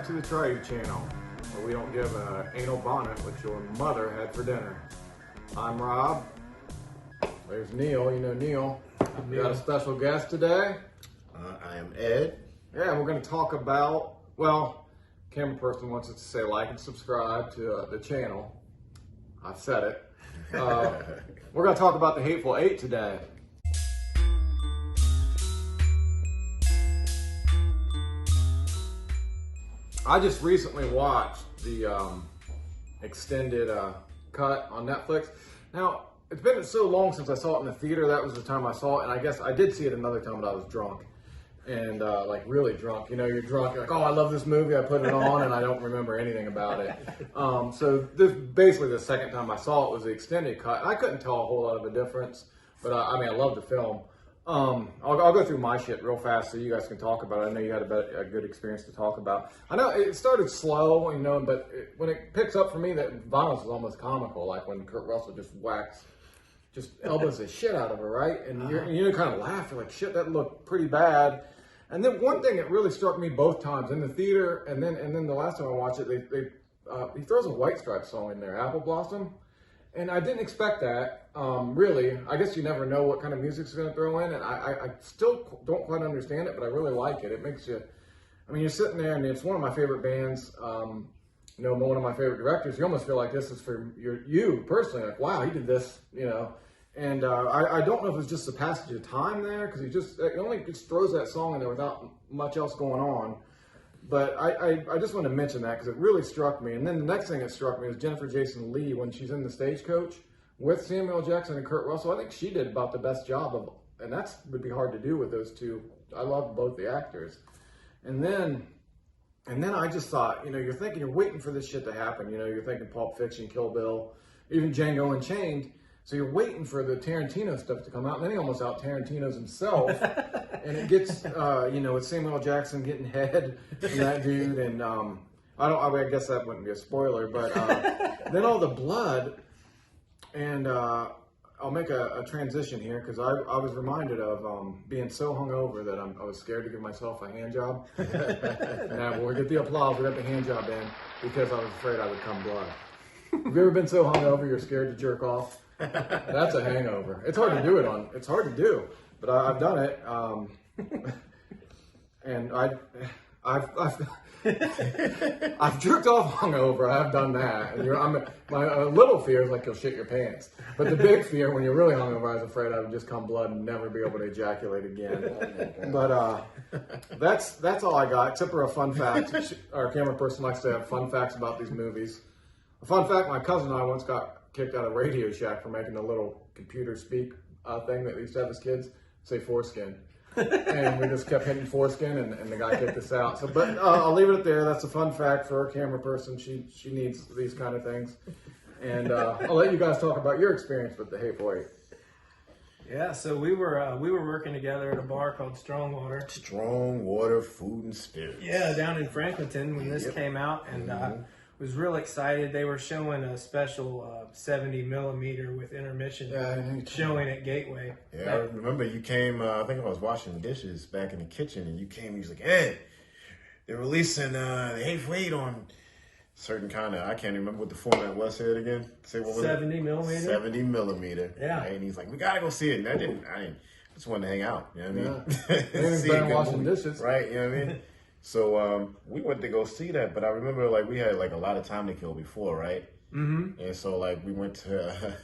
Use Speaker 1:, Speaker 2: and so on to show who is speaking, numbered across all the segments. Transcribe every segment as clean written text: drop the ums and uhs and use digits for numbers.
Speaker 1: back to the Trade Channel, where we don't give an anal bonnet what your mother had for dinner. I'm Rob. There's Neil. You know Neil. We got a special guest today.
Speaker 2: I am Ed.
Speaker 1: Yeah, we're going to talk about, well, camera person wants us to say like and subscribe to the channel. I've said it. We're going to talk about the Hateful Eight today. I just recently watched the extended cut on Netflix. Now, it's been so long since I saw it in the theater. That was the time I saw it, and I guess I did see it another time, but I was drunk. And like really drunk. You know, you're drunk, you're like, oh, I love this movie, I put it on, and I don't remember anything about it. So this basically the second time I saw it was the extended cut. I couldn't tell a whole lot of a difference, but I mean, I love the film. I'll go through my shit real fast so you guys can talk about it. I know you had a good experience to talk about. I know it started slow, you know, but when it picks up for me, that violence is almost comical, like when Kurt Russell just elbows the shit out of her, right? And you kind of laugh, you're like, shit, that looked pretty bad. And then one thing that really struck me both times in the theater, and then the last time I watched it, he throws a White Stripes song in there, Apple Blossom, and I didn't expect that. Really, I guess you never know what kind of music he's going to throw in, and I still don't quite understand it, but I really like it. It makes you, I mean, you're sitting there, and it's one of my favorite bands. You know, one of my favorite directors. You almost feel like this is for you personally, like, wow, he did this, you know. And I don't know if it's just the passage of time there, because he only just throws that song in there without much else going on. But I just want to mention that because it really struck me. And then the next thing that struck me was Jennifer Jason Leigh when she's in the Stagecoach with Samuel L. Jackson and Kurt Russell. I think she did about the best job of, and that would be hard to do with those two. I love both the actors. And then I just thought, you know, you're waiting for this shit to happen. You know, you're thinking Pulp Fiction, Kill Bill, even Django Unchained. So you're waiting for the Tarantino stuff to come out, and then he almost out Tarantino's himself. And it gets, you know, with Samuel L. Jackson getting head and that dude, and I guess that wouldn't be a spoiler, but then all the blood, and I'll make a transition here because I was reminded of being so hungover that I was scared to give myself a hand job. And we'll get the applause. We got the hand job in because I was afraid I would come blood. Have you ever been so hungover you're scared to jerk off? That's a hangover. It's hard to do it on. It's hard to do, but I've done it. And I've jerked off hungover. I've done that. And my little fear is like you'll shit your pants. But the big fear, when you're really hungover, I was afraid I would just come blood and never be able to ejaculate again. But that's all I got, except for a fun fact. Our camera person likes to have fun facts about these movies. A fun fact: my cousin and I once got kicked out of Radio Shack for making a little computer speak thing that we used to have as kids, say foreskin. And we just kept hitting foreskin, and the guy kicked us out. So, but I'll leave it there. That's a fun fact for our camera person. She needs these kind of things. And I'll let you guys talk about your experience with the Hateful Eight.
Speaker 3: Yeah, so we were working together at a bar called Strongwater.
Speaker 2: Strongwater Food and Spirits.
Speaker 3: Yeah, down in Franklinton when this came out, and was real excited. They were showing a special 70 millimeter with intermission showing at Gateway.
Speaker 2: Yeah, I remember you came, I think I was washing dishes back in the kitchen, and you came, you was like, hey, they're releasing the Hateful Eight on certain kind of, I can't remember what the format was. Say it again. Say what was
Speaker 3: 70
Speaker 2: it?
Speaker 3: millimeter.
Speaker 2: 70 millimeter.
Speaker 3: Yeah.
Speaker 2: Right? And he's like, we gotta go see it. And I didn't just wanted to hang out. You know what I mean?
Speaker 1: Yeah. See it washing dishes.
Speaker 2: Right, you know what I mean? So we went to go see that, but I remember like we had like a lot of time to kill before, right? Mm-hmm. And so like we went to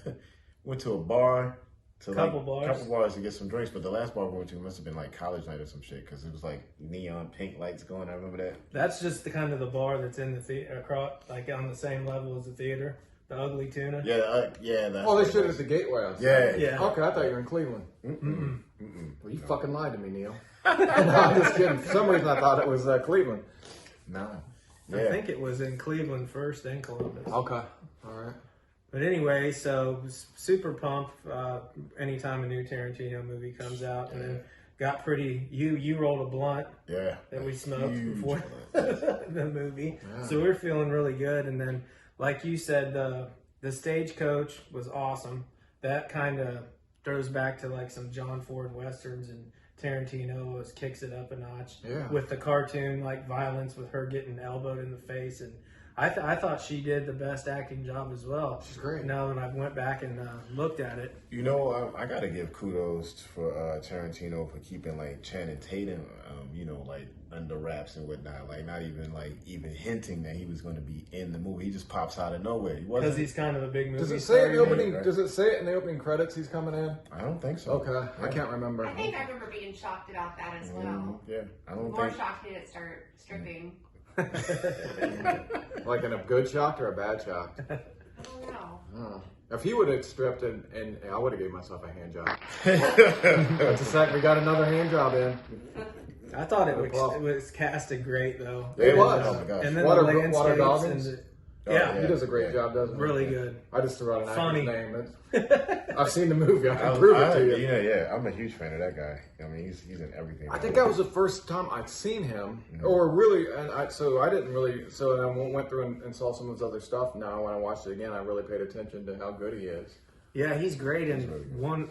Speaker 2: a bar, couple bars to get some drinks. But the last bar we went to must have been like college night or some shit because it was like neon pink lights going. I remember that.
Speaker 3: That's just the kind of the bar that's in the theater, like on the same level as the theater. The Ugly Tuna.
Speaker 2: Yeah, yeah.
Speaker 1: They showed it at the Gateway.
Speaker 2: Yeah.
Speaker 1: Okay, I thought you were in Cleveland. Well, you fucking lied to me, Neil. No, I'm just kidding. For some reason, I thought it was Cleveland.
Speaker 2: No.
Speaker 3: Yeah. I think it was in Cleveland first, then Columbus.
Speaker 1: Okay. All right.
Speaker 3: But anyway, so super pumped anytime a new Tarantino movie comes out, and then got pretty. You rolled a blunt.
Speaker 2: Yeah.
Speaker 3: That we smoked before the movie, so we're feeling really good. And then, like you said, the Stagecoach was awesome. That kind of throws back to like some John Ford westerns and Tarantino kicks it up a notch
Speaker 1: Yeah.
Speaker 3: with the cartoon like violence with her getting elbowed in the face, and I thought she did the best acting job as well.
Speaker 1: She's great.
Speaker 3: Now that I went back and looked at it,
Speaker 2: You know, I gotta give kudos for Tarantino for keeping like Channing Tatum, like under wraps and whatnot, like not even hinting that he was going to be in the movie. He just pops out of nowhere.
Speaker 3: Because he's kind of a big movie.
Speaker 1: Does it say in the opening? Right? Does it say it in the opening credits? He's coming in.
Speaker 2: I don't think so.
Speaker 1: Okay, yeah. I can't remember.
Speaker 4: I think I remember being shocked about that as well.
Speaker 2: Yeah, I don't
Speaker 4: More
Speaker 2: think.
Speaker 4: shocked did it start stripping.
Speaker 1: Like in a good shock or a bad shock?
Speaker 4: I don't know.
Speaker 1: Oh. If he would have stripped and I would have gave myself a hand job. Just a sec, we got another hand job in.
Speaker 3: I thought it was casted great though.
Speaker 1: It was.
Speaker 2: Oh my gosh.
Speaker 3: And then
Speaker 1: Water
Speaker 3: the landscapes
Speaker 1: Goggins?
Speaker 3: and
Speaker 1: Yeah, he does a great job, doesn't he?
Speaker 3: Really good.
Speaker 1: I just threw out an
Speaker 3: Funny.
Speaker 1: actor's name. I've seen the movie. I can prove it to you.
Speaker 2: Yeah, I'm a huge fan of that guy. I mean, he's in everything.
Speaker 1: I think that was the first time I'd seen him, or really, and I didn't really. So I went through and saw some of his other stuff. Now when I watched it again, I really paid attention to how good he is.
Speaker 3: Yeah, he's great. And one,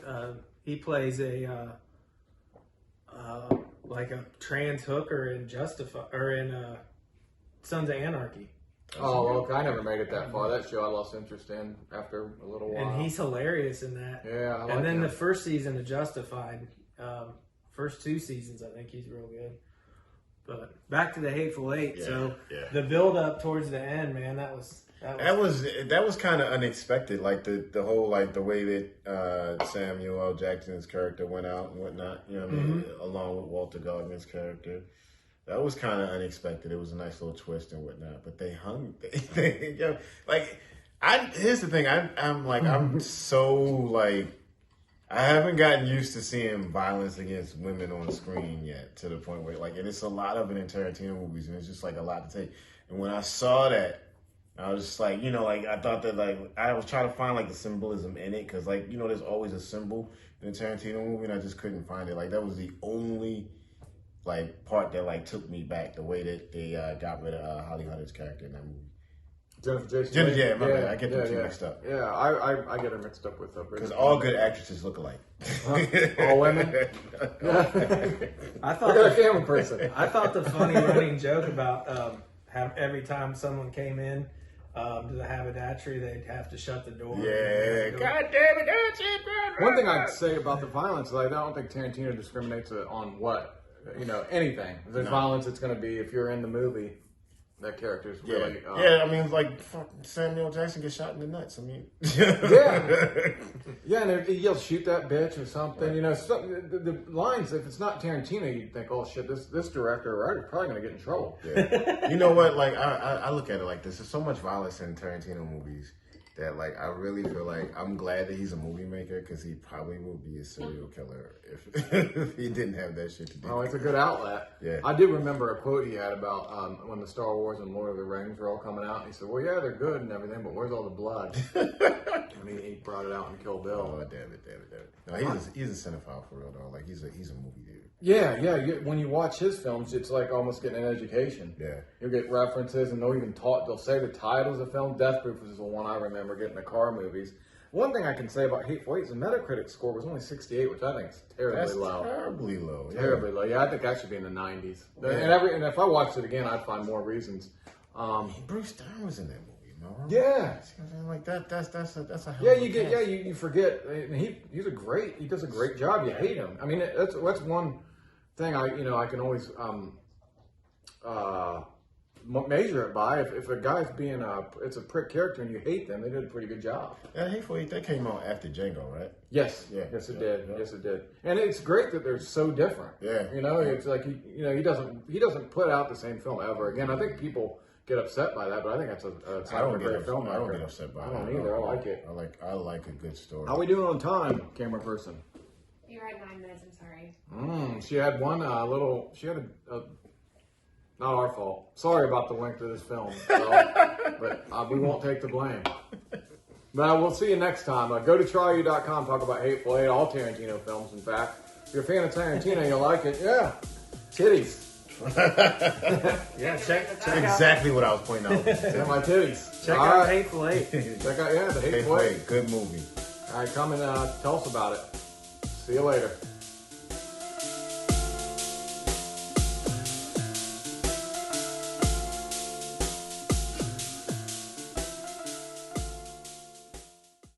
Speaker 3: he plays like a trans hooker in Sons of Anarchy.
Speaker 1: Oh, okay. I never made it that far. That show I lost interest in after a little while.
Speaker 3: And he's hilarious in that.
Speaker 1: Yeah,
Speaker 3: and then the first season of Justified, first 2 seasons, I think he's real good. But back to the Hateful Eight. The build up towards the end, man, that was
Speaker 2: kind of unexpected. Like the whole the way that Samuel L. Jackson's character went out and whatnot. You know what I mean? Along with Walter Goggins' character. That was kind of unexpected. It was a nice little twist and whatnot. But they hung. Here's the thing. I'm so I haven't gotten used to seeing violence against women on screen yet, to the point where and it's a lot of it in Tarantino movies, and it's just a lot to take. And when I saw that, I was just I thought that I was trying to find the symbolism in it, because there's always a symbol in a Tarantino movie, and I just couldn't find it. That was the only part that took me back, the way that they got rid of Holly Hunter's character in that movie.
Speaker 1: Jennifer
Speaker 2: my bad. I get them two mixed up.
Speaker 1: Yeah, I get her mixed up with
Speaker 2: because all good actresses look alike.
Speaker 1: All women.
Speaker 3: I thought
Speaker 1: the camera person.
Speaker 3: I thought the funny running joke about every time someone came in to the haberdashery, they'd have to shut the door.
Speaker 2: Yeah, God damn it, that's it.
Speaker 1: One thing I'd say about the violence is I don't think Tarantino discriminates on what. Anything. If there's violence, it's going to be, if you're in the movie, that character's really...
Speaker 2: I mean, Samuel Jackson gets shot in the nuts. I mean...
Speaker 1: Yeah, and he yells, shoot that bitch or something. The lines, if it's not Tarantino, you'd think, oh shit, this director or writer's probably going to get in trouble.
Speaker 2: Yeah. You know what? I look at it like this. There's so much violence in Tarantino movies that I really feel I'm glad that he's a movie maker, because he probably would be a serial killer if he didn't have that shit to do.
Speaker 1: Oh, it's a good outlet.
Speaker 2: Yeah.
Speaker 1: I did remember a quote he had about when the Star Wars and Lord of the Rings were all coming out. He said, well, yeah, they're good and everything, but where's all the blood? And he brought it out in Kill Bill.
Speaker 2: Oh, damn it. No, he's a cinephile for real, though. He's a movie dude.
Speaker 1: Yeah. When you watch his films, it's almost getting an education.
Speaker 2: Yeah.
Speaker 1: You'll get references, and they'll say the titles of film. Death Proof is the one I remember getting the car movies. One thing I can say about Hateful Eight is the Metacritic score was only 68, which I think is terribly low.
Speaker 2: Terribly low. Yeah.
Speaker 1: Terribly low. Yeah, I think that should be in the 90s.
Speaker 2: Yeah.
Speaker 1: And if I watched it again, I'd find more reasons.
Speaker 2: Bruce Dern was in that movie.
Speaker 1: Yeah,
Speaker 2: that's a hell
Speaker 1: yeah.
Speaker 2: of a cast.
Speaker 1: You forget. He does a great job. You hate him. I mean, that's one thing I can always measure it by. If a guy's being it's a prick character and you hate them, they did a pretty good job.
Speaker 2: Yeah, Hateful Eight, that came out after Django, right?
Speaker 1: Yes.
Speaker 2: Yeah.
Speaker 1: Yes, it did. Yeah. Yes, it did. And it's great that they're so different.
Speaker 2: Yeah.
Speaker 1: It's he doesn't put out the same film ever again. I think people get upset by that, but I think that's a great film.
Speaker 2: I don't get upset by it.
Speaker 1: I don't either. I like it.
Speaker 2: I like a good story.
Speaker 1: How we doing on time, camera person?
Speaker 4: You're at 9 minutes. I'm sorry.
Speaker 1: She had one little. She had a. Not our fault. Sorry about the length of this film, but we won't take the blame. But we'll see you next time. Go to tryu.com. Talk about Hateful Eight, all Tarantino films. In fact, if you're a fan of Tarantino, you'll like it. Yeah, titties.
Speaker 3: Yeah, check
Speaker 2: exactly what I was pointing out.
Speaker 1: Yeah, my titties.
Speaker 3: Check out Hateful Eight.
Speaker 1: Check out the Hateful Eight.
Speaker 2: Good movie.
Speaker 1: All right, come and tell us about it. See you later.